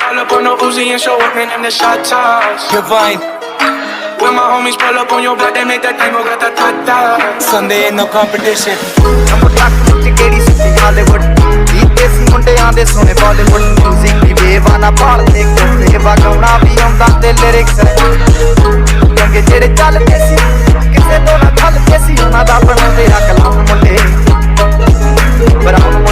Pull up on the Uzi and show up in the shot toss. Divine, When my homies pull up on your block, they make that thing go grata-ta-ta. Sunday ain't no competition. Number lakh ਵਿੱਚ ਕਿਹੜੀ ਸਿੱਧੀ Hollywood ਕੀਤੇ ਸੀ ਮੁੰਡਿਆਂ ਦੇ ਸੋਹਣੇ Bollywood music ਦੀ ਬੇਵਾਨਾ ਭਾਲਦੇ ਕੋਸੇ ਵਗਾਉਣਾ ਵੀ ਆਉਂਦਾ ਤੇ ਲਿਰਿਕਸ ਚੰਗੇ ਜਿਹੜੇ ਚੱਲਦੇ ਸੀ ਕਿਸੇ ਤੋਂ ਨਾ ਚੱਲਦੇ ਸੀ ਉਹਨਾਂ ਦਾ ਬਣਾਉਂਦੇ ਆ ਕਲਾਮ ਮੁੰਡੇ ਬਰਾਉਨ